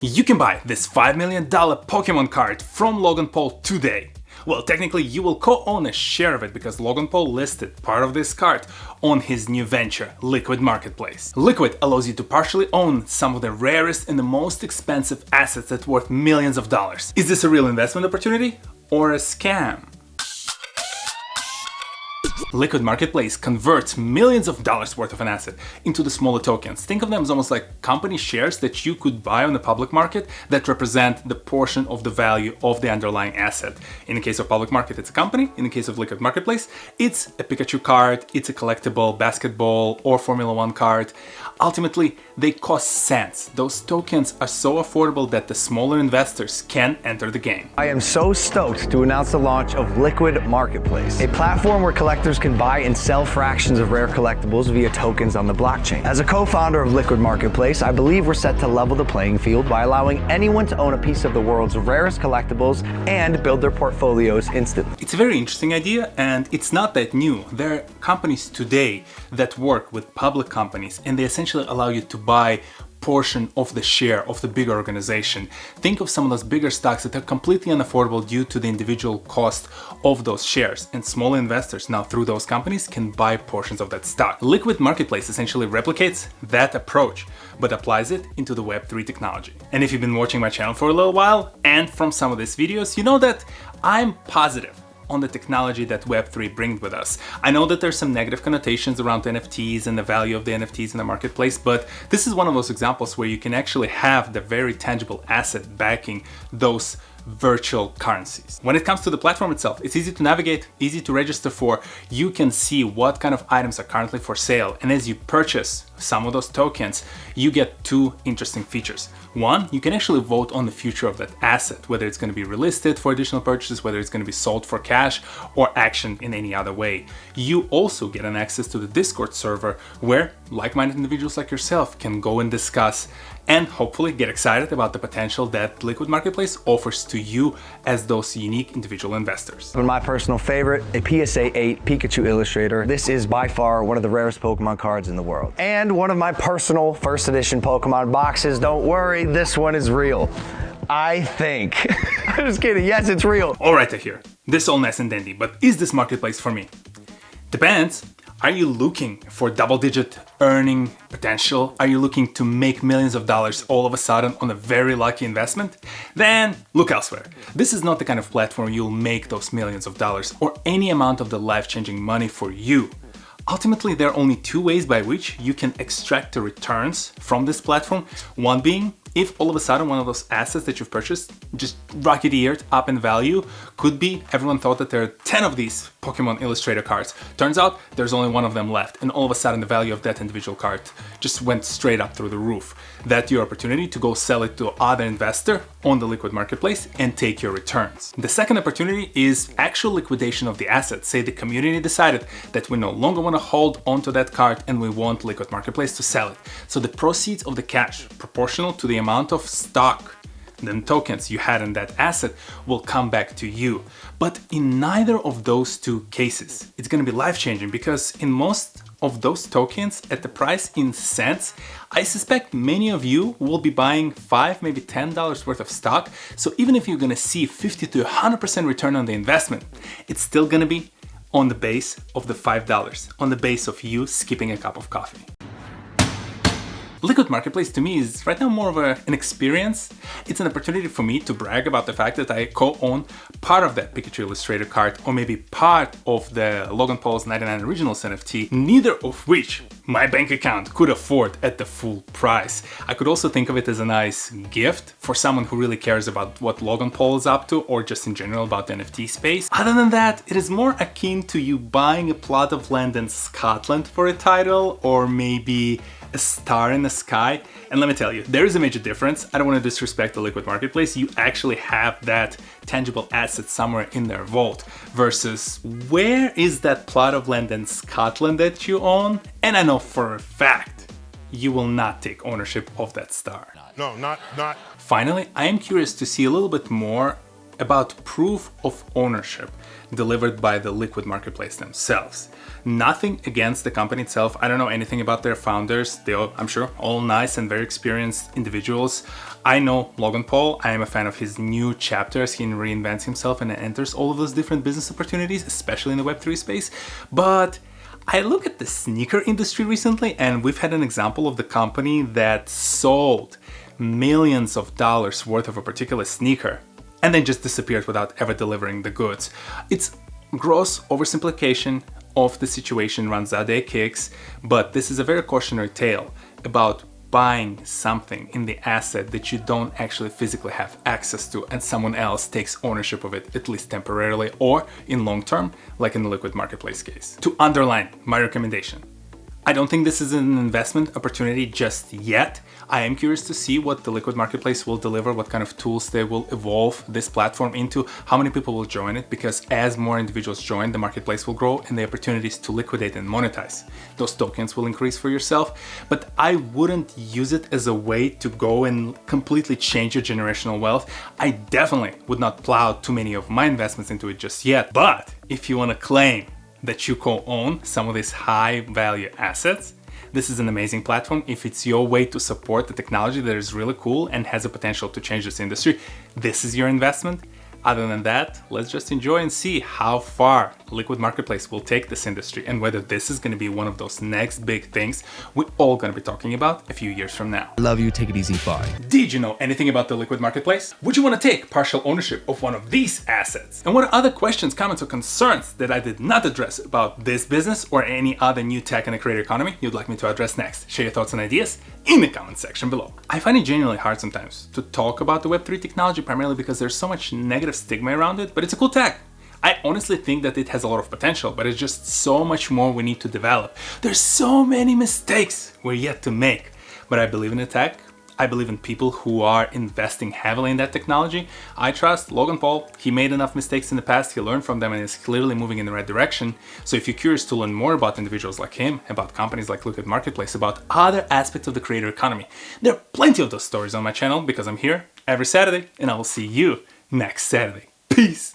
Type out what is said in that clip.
You can buy this $5 million Pokémon card from Logan Paul today. Well, technically you will co-own a share of it because Logan Paul listed part of this card on his new venture, Liquid Marketplace. Liquid allows you to partially own some of the rarest and the most expensive assets that's worth millions of dollars. Is this a real investment opportunity or a scam? Liquid Marketplace converts millions of dollars worth of an asset into the smaller tokens. Think of them as almost like company shares that you could buy on the public market that represent the portion of the value of the underlying asset. In the case of public market, it's a company. In the case of Liquid Marketplace, it's a Pikachu card, it's a collectible basketball or Formula One card. Ultimately, they cost cents. Those tokens are so affordable that the smaller investors can enter the game. I am so stoked to announce the launch of Liquid Marketplace, a platform where collectors can buy and sell fractions of rare collectibles via tokens on the blockchain. As a co-founder of Liquid Marketplace, I believe we're set to level the playing field by allowing anyone to own a piece of the world's rarest collectibles and build their portfolios instantly. It's a very interesting idea, and it's not that new. There are companies today that work with public companies, and they essentially allow you to buy portion of the share of the bigger organization. Think of some of those bigger stocks that are completely unaffordable due to the individual cost of those shares, and small investors now through those companies can buy portions of that stock. Liquid Marketplace essentially replicates that approach but applies it into the Web3 technology. And if you've been watching my channel for a little while and from some of these videos, you know that I'm positive on the technology that Web3 brings with us. I know that there's some negative connotations around NFTs and the value of the NFTs in the marketplace, but this is one of those examples where you can actually have the very tangible asset backing those virtual currencies. When it comes to the platform itself, it's easy to navigate, easy to register for. You can see what kind of items are currently for sale, and as you purchase some of those tokens, you get two interesting features. One, you can actually vote on the future of that asset, whether it's going to be relisted for additional purchases, whether it's going to be sold for cash or action in any other way. You also get an access to the Discord server where like-minded individuals like yourself can go and discuss and hopefully get excited about the potential that Liquid Marketplace offers to you as those unique individual investors. My personal favorite, a PSA 8 Pikachu Illustrator. This is by far one of the rarest Pokemon cards in the world. And one of my personal first edition Pokemon boxes. Don't worry, this one is real. I think. I'm just kidding, yes, it's real. All right, TohirT, this is all nice and dandy, but is this marketplace for me? Depends. Are you looking for double-digit earning potential? Are you looking to make millions of dollars all of a sudden on a very lucky investment? Then look elsewhere. This is not the kind of platform you'll make those millions of dollars or any amount of the life-changing money for you. Ultimately, there are only two ways by which you can extract the returns from this platform. One being, if all of a sudden one of those assets that you've purchased just rocketeered up in value, could be everyone thought that there are 10 of these Pokemon Illustrator cards. Turns out there's only one of them left, and all of a sudden the value of that individual card just went straight up through the roof. That's your opportunity to go sell it to other investor on the Liquid Marketplace and take your returns. The second opportunity is actual liquidation of the asset. Say the community decided that we no longer want to hold onto that card and we want Liquid Marketplace to sell it. So the proceeds of the cash proportional to the amount of stock then tokens you had in that asset will come back to you. But in neither of those two cases, it's going to be life-changing because in most of those tokens at the price in cents, I suspect many of you will be buying $5, maybe $10 worth of stock. So even if you're going to see 50 to 100% return on the investment, it's still going to be on the base of the $5, on the base of you skipping a cup of coffee. Liquid Marketplace to me is right now more of an experience. It's an opportunity for me to brag about the fact that I co-own part of that Pikachu Illustrator card or maybe part of the Logan Paul's 99 Originals NFT, neither of which my bank account could afford at the full price. I could also think of it as a nice gift for someone who really cares about what Logan Paul is up to or just in general about the NFT space. Other than that, it is more akin to you buying a plot of land in Scotland for a title or maybe a star in the sky. And let me tell you, there is a major difference. I don't want to disrespect the Liquid Marketplace. You actually have that tangible asset somewhere in their vault versus where is that plot of land in Scotland that you own? And I know for a fact you will not take ownership of that star. No, not. Finally, I am curious to see a little bit more about proof of ownership delivered by the Liquid Marketplace themselves. Nothing against the company itself. I don't know anything about their founders. They're, I'm sure, all nice and very experienced individuals. I know Logan Paul. I am a fan of his new chapter as he reinvents himself and enters all of those different business opportunities, especially in the Web3 space. But I look at the sneaker industry recently, and we've had an example of the company that sold millions of dollars worth of a particular sneaker and then just disappeared without ever delivering the goods. It's gross oversimplification of the situation Ranzadeh kicks, but this is a very cautionary tale about buying something in the asset that you don't actually physically have access to and someone else takes ownership of it, at least temporarily or in long term, like in the Liquid Marketplace case. To underline my recommendation, I don't think this is an investment opportunity just yet. I am curious to see what the Liquid Marketplace will deliver, what kind of tools they will evolve this platform into, how many people will join it, because as more individuals join, the marketplace will grow and the opportunities to liquidate and monetize those tokens will increase for yourself. But I wouldn't use it as a way to go and completely change your generational wealth. I definitely would not plow too many of my investments into it just yet. But if you want to claim that you co-own some of these high value assets, this is an amazing platform. If it's your way to support the technology that is really cool and has a potential to change this industry, this is your investment. Other than that, let's just enjoy and see how far Liquid Marketplace will take this industry and whether this is going to be one of those next big things we're all going to be talking about a few years from now. Love you, take it easy, bye. Did you know anything about the Liquid Marketplace? Would you want to take partial ownership of one of these assets? And what are other questions, comments, or concerns that I did not address about this business or any other new tech in the creator economy you'd like me to address next? Share your thoughts and ideas in the comment section below. I find it genuinely hard sometimes to talk about the Web3 technology, primarily because there's so much negative stigma around it, but it's a cool tech. I honestly think that it has a lot of potential, but it's just so much more we need to develop. There's so many mistakes we're yet to make, but I believe in the tech. I believe in people who are investing heavily in that technology. I trust Logan Paul. He made enough mistakes in the past, he learned from them and is clearly moving in the right direction. So if you're curious to learn more about individuals like him, about companies like Liquid Marketplace, about other aspects of the creator economy, there are plenty of those stories on my channel because I'm here every Saturday and I will see you next Saturday. Peace!